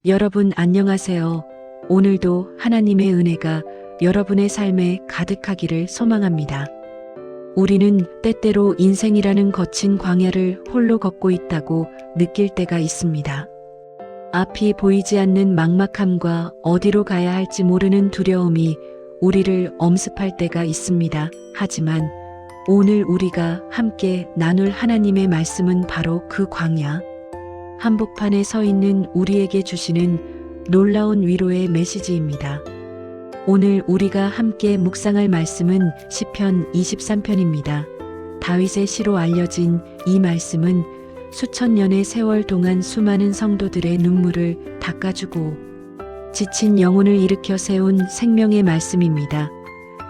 여러분 안녕하세요. 오늘도 하나님의 은혜가 여러분의 삶에 가득하기를 소망합니다. 우리는 때때로 인생이라는 거친 광야를 홀로 걷고 있다고 느낄 때가 있습니다. 앞이 보이지 않는 막막함과 어디로 가야 할지 모르는 두려움이 우리를 엄습할 때가 있습니다. 하지만 오늘 우리가 함께 나눌 하나님의 말씀은 바로 그 광야, 한복판에 서 있는 우리에게 주시는 놀라운 위로의 메시지입니다. 오늘 우리가 함께 묵상할 말씀은 시편 23편입니다. 다윗의 시로 알려진 이 말씀은 수천 년의 세월 동안 수많은 성도들의 눈물을 닦아주고 지친 영혼을 일으켜 세운 생명의 말씀입니다.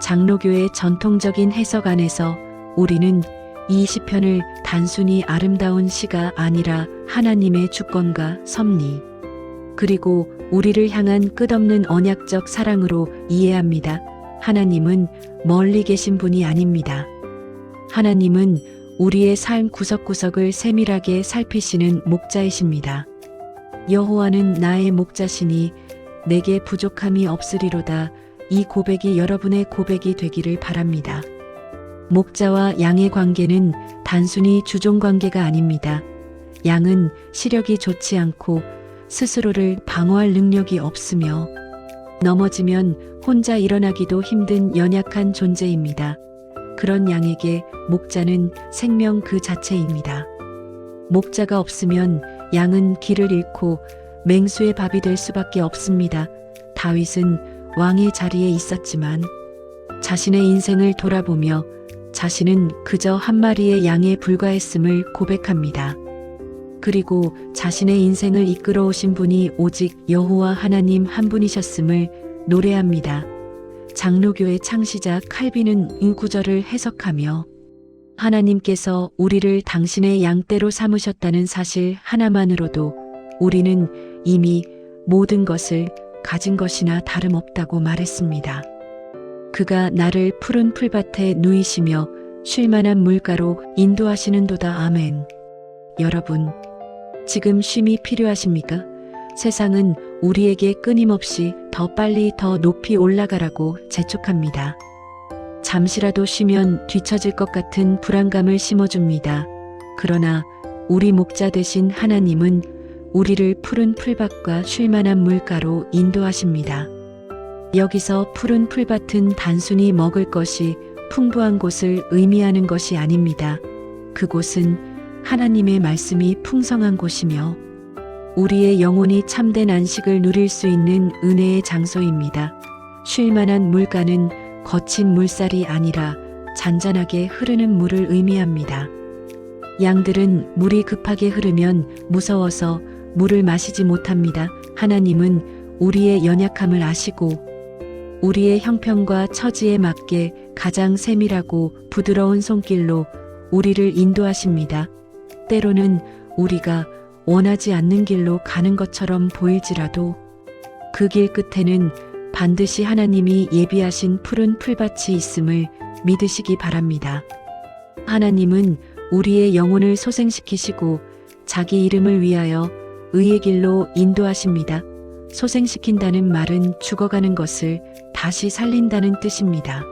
장로교의 전통적인 해석 안에서 우리는 이 시편을 단순히 아름다운 시가 아니라 하나님의 주권과 섭리, 그리고 우리를 향한 끝없는 언약적 사랑으로 이해합니다. 하나님은 멀리 계신 분이 아닙니다. 하나님은 우리의 삶 구석구석을 세밀하게 살피시는 목자이십니다. 여호와는 나의 목자시니 내게 부족함이 없으리로다. 이 고백이 여러분의 고백이 되기를 바랍니다. 목자와 양의 관계는 단순히 주종 관계가 아닙니다. 양은 시력이 좋지 않고 스스로를 방어할 능력이 없으며 넘어지면 혼자 일어나기도 힘든 연약한 존재입니다. 그런 양에게 목자는 생명 그 자체입니다. 목자가 없으면 양은 길을 잃고 맹수의 밥이 될 수밖에 없습니다. 다윗은 왕의 자리에 있었지만 자신의 인생을 돌아보며 자신은 그저 한 마리의 양에 불과했음을 고백합니다. 그리고 자신의 인생을 이끌어 오신 분이 오직 여호와 하나님 한 분이셨음을 노래합니다. 장로교의 창시자 칼빈은 이 구절을 해석하며 하나님께서 우리를 당신의 양떼로 삼으셨다는 사실 하나만으로도 우리는 이미 모든 것을 가진 것이나 다름없다고 말했습니다. 그가 나를 푸른 풀밭에 누이시며 쉴만한 물가로 인도하시는도다. 아멘. 여러분, 지금 쉼이 필요하십니까? 세상은 우리에게 끊임없이 더 빨리 더 높이 올라가라고 재촉합니다. 잠시라도 쉬면 뒤처질 것 같은 불안감을 심어줍니다. 그러나 우리 목자 되신 하나님은 우리를 푸른 풀밭과 쉴만한 물가로 인도하십니다. 여기서 푸른 풀밭은 단순히 먹을 것이 풍부한 곳을 의미하는 것이 아닙니다. 그곳은 하나님의 말씀이 풍성한 곳이며 우리의 영혼이 참된 안식을 누릴 수 있는 은혜의 장소입니다. 쉴만한 물가는 거친 물살이 아니라 잔잔하게 흐르는 물을 의미합니다. 양들은 물이 급하게 흐르면 무서워서 물을 마시지 못합니다. 하나님은 우리의 연약함을 아시고 우리의 형편과 처지에 맞게 가장 세밀하고 부드러운 손길로 우리를 인도하십니다. 때로는 우리가 원하지 않는 길로 가는 것처럼 보일지라도 그 길 끝에는 반드시 하나님이 예비하신 푸른 풀밭이 있음을 믿으시기 바랍니다. 하나님은 우리의 영혼을 소생시키시고 자기 이름을 위하여 의의 길로 인도하십니다. 소생시킨다는 말은 죽어가는 것을 다시 살린다는 뜻입니다.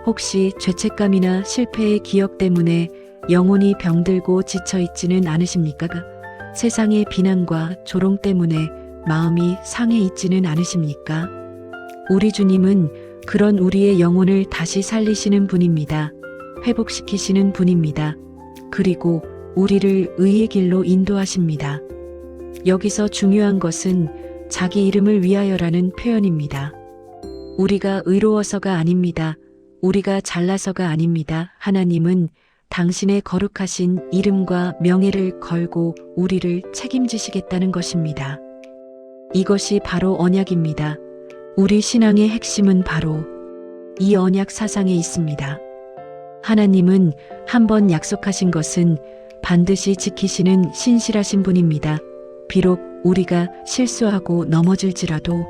혹시 죄책감이나 실패의 기억 때문에 영혼이 병들고 지쳐 있지는 않으십니까? 세상의 비난과 조롱 때문에 마음이 상해 있지는 않으십니까? 우리 주님은 그런 우리의 영혼을 다시 살리시는 분입니다. 회복시키시는 분입니다. 그리고 우리를 의의 길로 인도하십니다. 여기서 중요한 것은 자기 이름을 위하여라는 표현입니다. 우리가 의로워서가 아닙니다. 우리가 잘나서가 아닙니다. 하나님은 당신의 거룩하신 이름과 명예를 걸고 우리를 책임지시겠다는 것입니다. 이것이 바로 언약입니다. 우리 신앙의 핵심은 바로 이 언약 사상에 있습니다. 하나님은 한번 약속하신 것은 반드시 지키시는 신실하신 분입니다. 비록 우리가 실수하고 넘어질지라도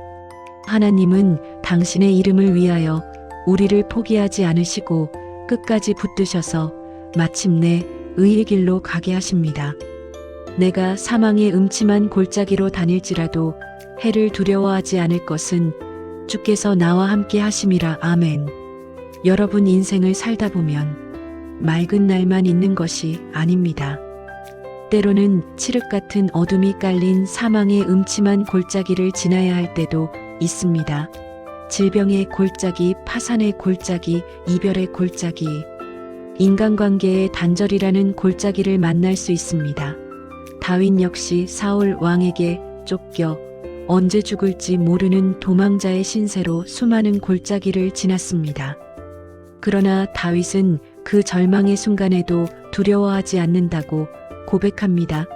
하나님은 당신의 이름을 위하여 우리를 포기하지 않으시고 끝까지 붙드셔서 마침내 의의 길로 가게 하십니다. 내가 사망의 음침한 골짜기로 다닐지라도 해를 두려워하지 않을 것은 주께서 나와 함께 하심이라. 아멘. 여러분, 인생을 살다 보면 맑은 날만 있는 것이 아닙니다. 때로는 칠흑 같은 어둠이 깔린 사망의 음침한 골짜기를 지나야 할 때도 있습니다. 질병의 골짜기, 파산의 골짜기, 이별의 골짜기, 인간관계의 단절이라는 골짜기를 만날 수 있습니다. 다윗 역시 사울 왕에게 쫓겨 언제 죽을지 모르는 도망자의 신세로 수많은 골짜기를 지났습니다. 그러나 다윗은 그 절망의 순간에도 두려워하지 않는다고 고백합니다.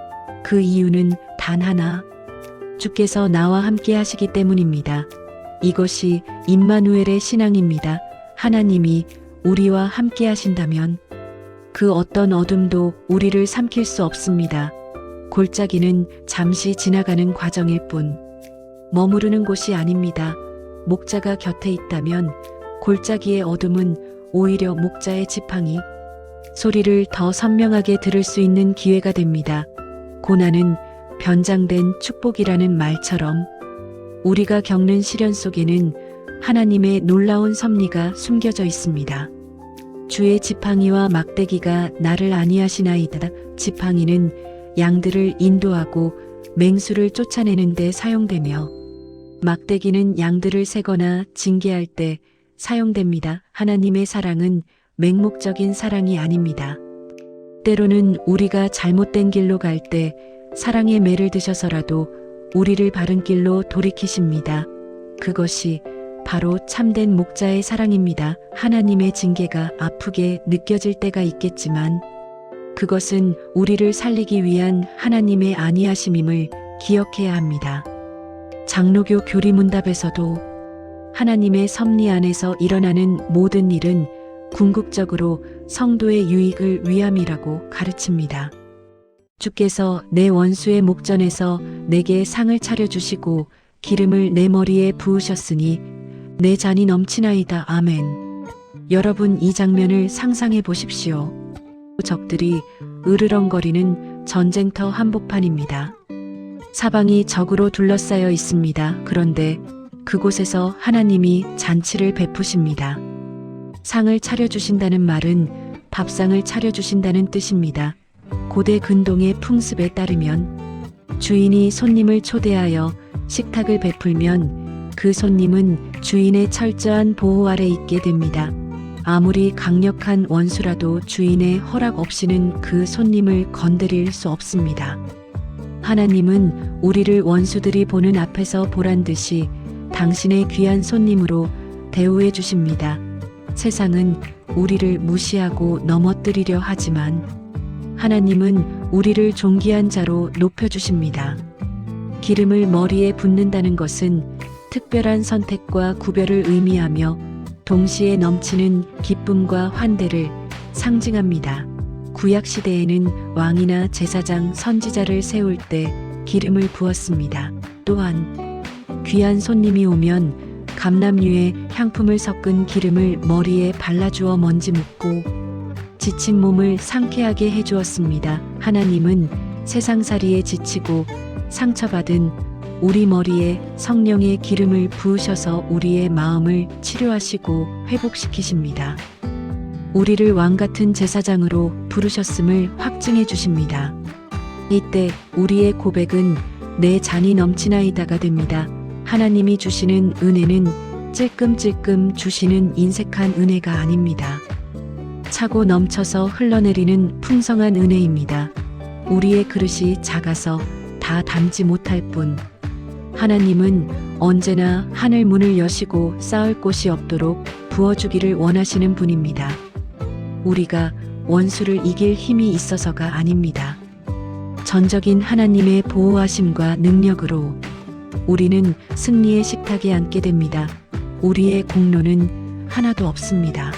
그 이유는 단 하나, 주께서 나와 함께 하시기 때문입니다. 이것이 임마누엘의 신앙입니다. 하나님이 우리와 함께 하신다면 그 어떤 어둠도 우리를 삼킬 수 없습니다. 골짜기는 잠시 지나가는 과정일 뿐 머무르는 곳이 아닙니다. 목자가 곁에 있다면 골짜기의 어둠은 오히려 목자의 지팡이 소리를 더 선명하게 들을 수 있는 기회가 됩니다. 고난은 변장된 축복이라는 말처럼 우리가 겪는 시련 속에는 하나님의 놀라운 섭리가 숨겨져 있습니다. 주의 지팡이와 막대기가 나를 안위하시나이다. 지팡이는 양들을 인도하고 맹수를 쫓아내는 데 사용되며 막대기는 양들을 세거나 징계할 때 사용됩니다. 하나님의 사랑은 맹목적인 사랑이 아닙니다. 때로는 우리가 잘못된 길로 갈 때 사랑의 매를 드셔서라도 우리를 바른 길로 돌이키십니다. 그것이 바로 참된 목자의 사랑입니다. 하나님의 징계가 아프게 느껴질 때가 있겠지만 그것은 우리를 살리기 위한 하나님의 안위하심임을 기억해야 합니다. 장로교 교리문답에서도 하나님의 섭리 안에서 일어나는 모든 일은 궁극적으로 성도의 유익을 위함이라고 가르칩니다. 주께서 내 원수의 목전에서 내게 상을 차려주시고 기름을 내 머리에 부으셨으니 내 잔이 넘치나이다. 아멘. 여러분, 이 장면을 상상해 보십시오. 적들이 으르렁거리는 전쟁터 한복판입니다. 사방이 적으로 둘러싸여 있습니다. 그런데 그곳에서 하나님이 잔치를 베푸십니다. 상을 차려주신다는 말은 밥상을 차려주신다는 뜻입니다. 고대 근동의 풍습에 따르면 주인이 손님을 초대하여 식탁을 베풀면 그 손님은 주인의 철저한 보호 아래 있게 됩니다. 아무리 강력한 원수라도 주인의 허락 없이는 그 손님을 건드릴 수 없습니다. 하나님은 우리를 원수들이 보는 앞에서 보란 듯이 당신의 귀한 손님으로 대우해 주십니다. 세상은 우리를 무시하고 넘어뜨리려 하지만 하나님은 우리를 존귀한 자로 높여주십니다. 기름을 머리에 붓는다는 것은 특별한 선택과 구별을 의미하며 동시에 넘치는 기쁨과 환대를 상징합니다. 구약시대에는 왕이나 제사장, 선지자를 세울 때 기름을 부었습니다. 또한 귀한 손님이 오면 감람류에 향품을 섞은 기름을 머리에 발라주어 먼지 묻고 지친 몸을 상쾌하게 해주었습니다. 하나님은 세상살이에 지치고 상처받은 우리 머리에 성령의 기름을 부으셔서 우리의 마음을 치료하시고 회복시키십니다. 우리를 왕같은 제사장으로 부르셨음을 확증해 주십니다. 이때 우리의 고백은 내 잔이 넘치나이다가 됩니다. 하나님이 주시는 은혜는 찔끔찔끔 주시는 인색한 은혜가 아닙니다. 차고 넘쳐서 흘러내리는 풍성한 은혜입니다. 우리의 그릇이 작아서 다 담지 못할 뿐 하나님은 언제나 하늘 문을 여시고 쌓을 곳이 없도록 부어주기를 원하시는 분입니다. 우리가 원수를 이길 힘이 있어서가 아닙니다. 전적인 하나님의 보호하심과 능력으로 우리는 승리의 식탁에 앉게 됩니다. 우리의 공로는 하나도 없습니다.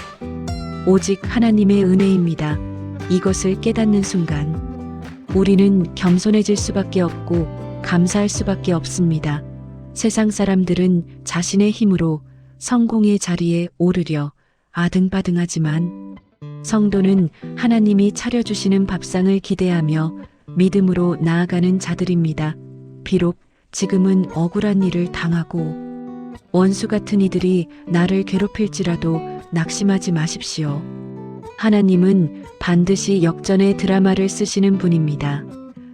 오직 하나님의 은혜입니다. 이것을 깨닫는 순간 우리는 겸손해질 수밖에 없고 감사할 수밖에 없습니다. 세상 사람들은 자신의 힘으로 성공의 자리에 오르려 아등바등하지만 성도는 하나님이 차려주시는 밥상을 기대하며 믿음으로 나아가는 자들입니다. 비록 지금은 억울한 일을 당하고 원수 같은 이들이 나를 괴롭힐지라도 낙심하지 마십시오. 하나님은 반드시 역전의 드라마를 쓰시는 분입니다.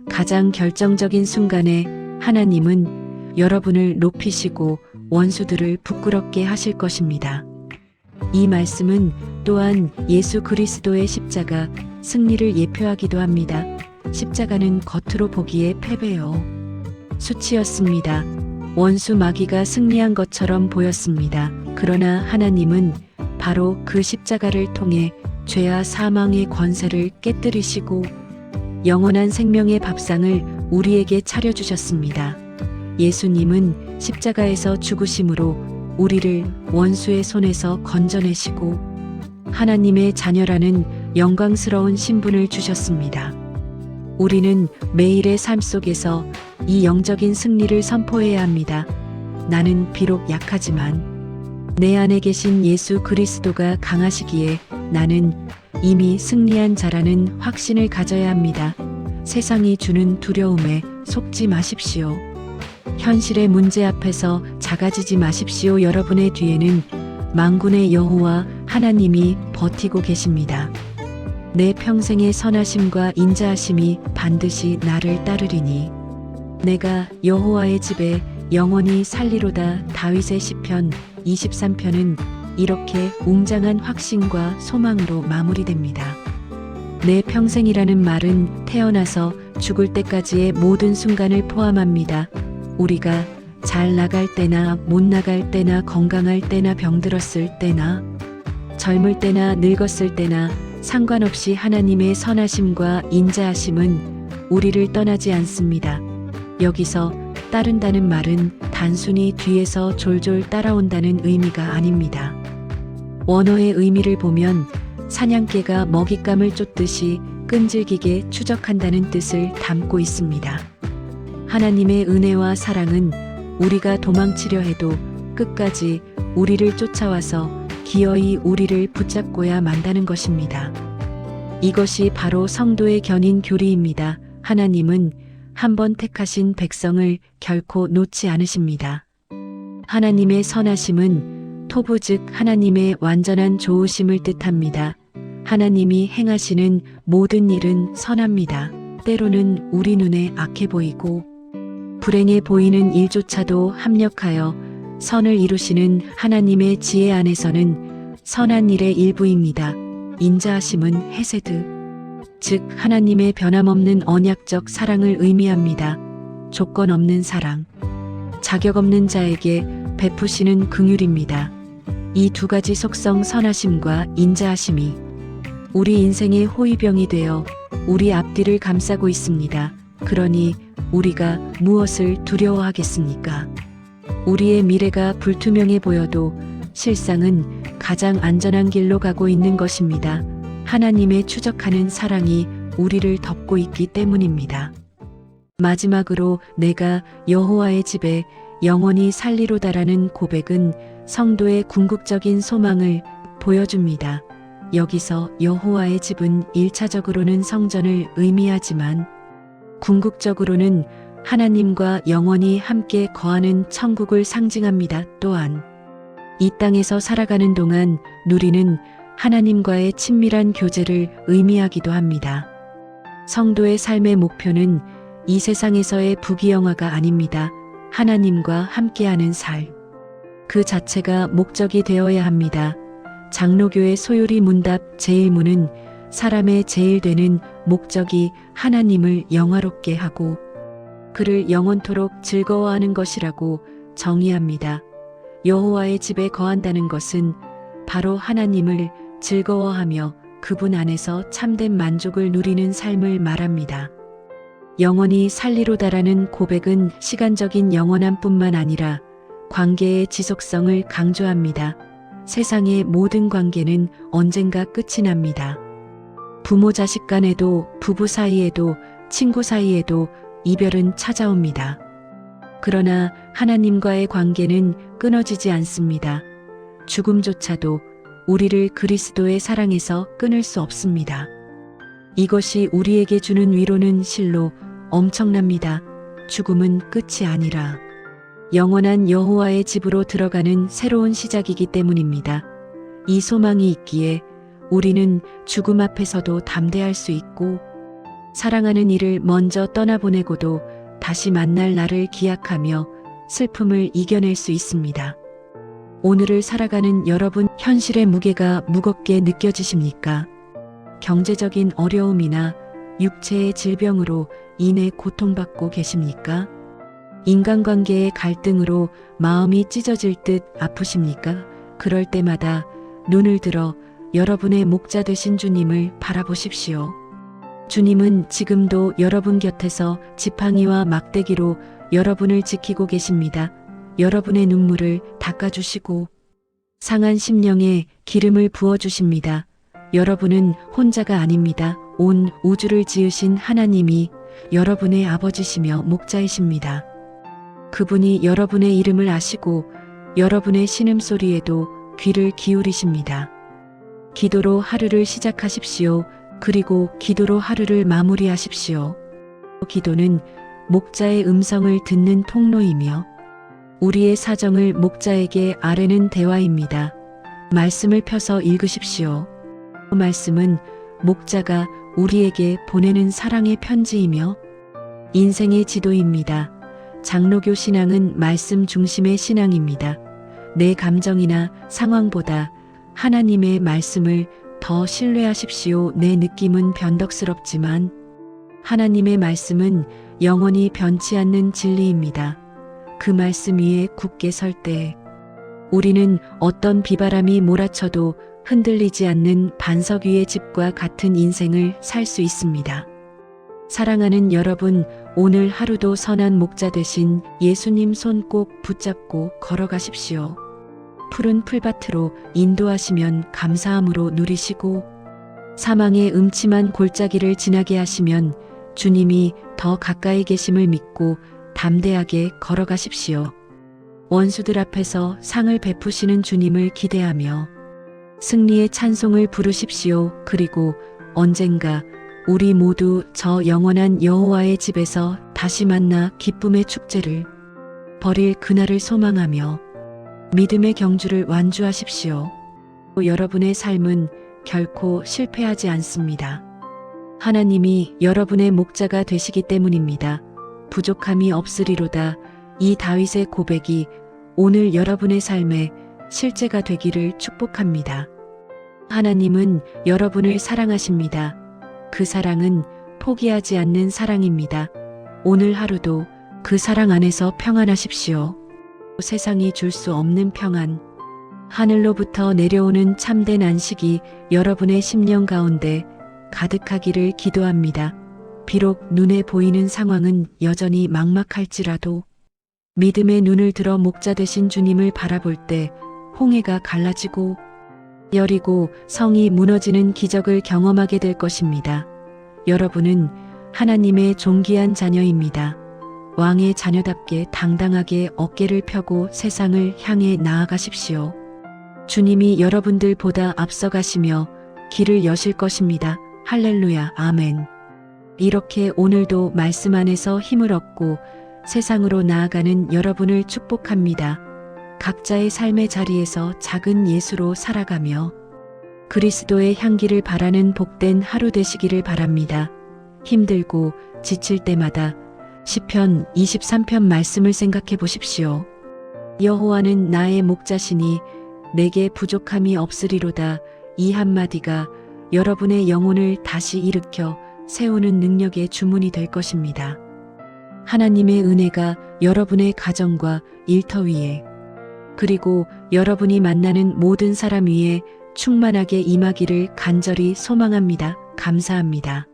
가장 결정적인 순간에 하나님은 여러분을 높이시고 원수들을 부끄럽게 하실 것입니다. 이 말씀은 또한 예수 그리스도의 십자가 승리를 예표하기도 합니다. 십자가는 겉으로 보기에 패배요 수치였습니다. 원수 마귀가 승리한 것처럼 보였습니다. 그러나 하나님은 바로 그 십자가를 통해 죄와 사망의 권세를 깨뜨리시고 영원한 생명의 밥상을 우리에게 차려주셨습니다. 예수님은 십자가에서 죽으심으로 우리를 원수의 손에서 건져내시고 하나님의 자녀라는 영광스러운 신분을 주셨습니다. 우리는 매일의 삶 속에서 이 영적인 승리를 선포해야 합니다. 나는 비록 약하지만 내 안에 계신 예수 그리스도가 강하시기에 나는 이미 승리한 자라는 확신을 가져야 합니다. 세상이 주는 두려움에 속지 마십시오. 현실의 문제 앞에서 작아지지 마십시오. 여러분의 뒤에는 만군의 여호와 하나님이 버티고 계십니다. 내 평생의 선하심과 인자하심이 반드시 나를 따르리니 내가 여호와의 집에 영원히 살리로다. 다윗의 시편 23편은 이렇게 웅장한 확신과 소망으로 마무리됩니다. 내 평생이라는 말은 태어나서 죽을 때까지의 모든 순간을 포함합니다. 우리가 잘 나갈 때나 못 나갈 때나 건강할 때나 병들었을 때나 젊을 때나 늙었을 때나 상관없이 하나님의 선하심과 인자하심은 우리를 떠나지 않습니다. 여기서 따른다는 말은 단순히 뒤에서 졸졸 따라온다는 의미가 아닙니다. 원어의 의미를 보면 사냥개가 먹잇감을 쫓듯이 끈질기게 추적한다는 뜻을 담고 있습니다. 하나님의 은혜와 사랑은 우리가 도망치려 해도 끝까지 우리를 쫓아와서 기어이 우리를 붙잡고야 만다는 것입니다. 이것이 바로 성도의 견인 교리입니다. 하나님은 한번 택하신 백성을 결코 놓지 않으십니다. 하나님의 선하심은 토부 즉 하나님의 완전한 좋으심을 뜻합니다. 하나님이 행하시는 모든 일은 선합니다. 때로는 우리 눈에 악해 보이고 불행해 보이는 일조차도 합력하여 선을 이루시는 하나님의 지혜 안에서는 선한 일의 일부입니다. 인자하심은 헤세드 즉 하나님의 변함없는 언약적 사랑을 의미합니다. 조건 없는 사랑, 자격 없는 자에게 베푸시는 긍휼입니다. 이 두 가지 속성 선하심과 인자하심이 우리 인생의 호위병이 되어 우리 앞뒤를 감싸고 있습니다. 그러니 우리가 무엇을 두려워하겠습니까? 우리의 미래가 불투명해 보여도 실상은 가장 안전한 길로 가고 있는 것입니다. 하나님의 추적하는 사랑이 우리를 덮고 있기 때문입니다. 마지막으로 내가 여호와의 집에 영원히 살리로다라는 고백은 성도의 궁극적인 소망을 보여줍니다. 여기서 여호와의 집은 1차적으로는 성전을 의미하지만 궁극적으로는 하나님과 영원히 함께 거하는 천국을 상징합니다. 또한 이 땅에서 살아가는 동안 누리는 하나님과의 친밀한 교제를 의미하기도 합니다. 성도의 삶의 목표는 이 세상에서의 부귀영화가 아닙니다. 하나님과 함께하는 삶. 그 자체가 목적이 되어야 합니다. 장로교의 소요리 문답 제1문은 사람의 제일 되는 목적이 하나님을 영화롭게 하고 그를 영원토록 즐거워하는 것이라고 정의합니다. 여호와의 집에 거한다는 것은 바로 하나님을 즐거워하며 그분 안에서 참된 만족을 누리는 삶을 말합니다. 영원히 살리로다라는 고백은 시간적인 영원함뿐만 아니라 관계의 지속성을 강조합니다. 세상의 모든 관계는 언젠가 끝이 납니다. 부모 자식 간에도 부부 사이에도 친구 사이에도 이별은 찾아옵니다. 그러나 하나님과의 관계는 끊어지지 않습니다. 죽음조차도 우리를 그리스도의 사랑에서 끊을 수 없습니다. 이것이 우리에게 주는 위로는 실로 엄청납니다. 죽음은 끝이 아니라 영원한 여호와의 집으로 들어가는 새로운 시작이기 때문입니다. 이 소망이 있기에 우리는 죽음 앞에서도 담대할 수 있고 사랑하는 이를 먼저 떠나보내고도 다시 만날 날을 기약하며 슬픔을 이겨낼 수 있습니다. 오늘을 살아가는 여러분, 현실의 무게가 무겁게 느껴지십니까? 경제적인 어려움이나 육체의 질병으로 인해 고통받고 계십니까? 인간관계의 갈등으로 마음이 찢어질 듯 아프십니까? 그럴 때마다 눈을 들어 여러분의 목자 되신 주님을 바라보십시오. 주님은 지금도 여러분 곁에서 지팡이와 막대기로 여러분을 지키고 계십니다. 여러분의 눈물을 닦아주시고 상한 심령에 기름을 부어주십니다. 여러분은 혼자가 아닙니다. 온 우주를 지으신 하나님이 여러분의 아버지시며 목자이십니다. 그분이 여러분의 이름을 아시고 여러분의 신음소리에도 귀를 기울이십니다. 기도로 하루를 시작하십시오. 그리고 기도로 하루를 마무리하십시오. 기도는 목자의 음성을 듣는 통로이며 우리의 사정을 목자에게 아뢰는 대화입니다. 말씀을 펴서 읽으십시오. 말씀은 목자가 우리에게 보내는 사랑의 편지이며 인생의 지도입니다. 장로교 신앙은 말씀 중심의 신앙입니다. 내 감정이나 상황보다 하나님의 말씀을 더 신뢰하십시오. 내 느낌은 변덕스럽지만 하나님의 말씀은 영원히 변치 않는 진리입니다. 그 말씀 위에 굳게 설 때 우리는 어떤 비바람이 몰아쳐도 흔들리지 않는 반석 위의 집과 같은 인생을 살 수 있습니다. 사랑하는 여러분, 오늘 하루도 선한 목자 되신 예수님 손 꼭 붙잡고 걸어가십시오. 푸른 풀밭으로 인도하시면 감사함으로 누리시고 사망의 음침한 골짜기를 지나게 하시면 주님이 더 가까이 계심을 믿고 담대하게 걸어가십시오. 원수들 앞에서 상을 베푸시는 주님을 기대하며 승리의 찬송을 부르십시오. 그리고 언젠가 우리 모두 저 영원한 여호와의 집에서 다시 만나 기쁨의 축제를 벌일 그날을 소망하며 믿음의 경주를 완주하십시오. 여러분의 삶은 결코 실패하지 않습니다. 하나님이 여러분의 목자가 되시기 때문입니다. 부족함이 없으리로다. 이 다윗의 고백이 오늘 여러분의 삶에 실제가 되기를 축복합니다. 하나님은 여러분을 사랑하십니다. 그 사랑은 포기하지 않는 사랑입니다. 오늘 하루도 그 사랑 안에서 평안하십시오. 세상이 줄 수 없는 평안, 하늘로부터 내려오는 참된 안식이 여러분의 심령 가운데 가득하기를 기도합니다. 비록 눈에 보이는 상황은 여전히 막막할지라도 믿음의 눈을 들어 목자 되신 주님을 바라볼 때 홍해가 갈라지고 여리고 성이 무너지는 기적을 경험하게 될 것입니다. 여러분은 하나님의 존귀한 자녀입니다. 왕의 자녀답게 당당하게 어깨를 펴고 세상을 향해 나아가십시오. 주님이 여러분들보다 앞서가시며 길을 여실 것입니다. 할렐루야, 아멘. 이렇게 오늘도 말씀 안에서 힘을 얻고 세상으로 나아가는 여러분을 축복합니다. 각자의 삶의 자리에서 작은 예수로 살아가며 그리스도의 향기를 바라는 복된 하루 되시기를 바랍니다. 힘들고 지칠 때마다 시편 23편 말씀을 생각해 보십시오. 여호와는 나의 목자시니 내게 부족함이 없으리로다. 이 한마디가 여러분의 영혼을 다시 일으켜 세우는 능력의 주문이 될 것입니다. 하나님의 은혜가 여러분의 가정과 일터 위에 그리고 여러분이 만나는 모든 사람 위에 충만하게 임하기를 간절히 소망합니다. 감사합니다.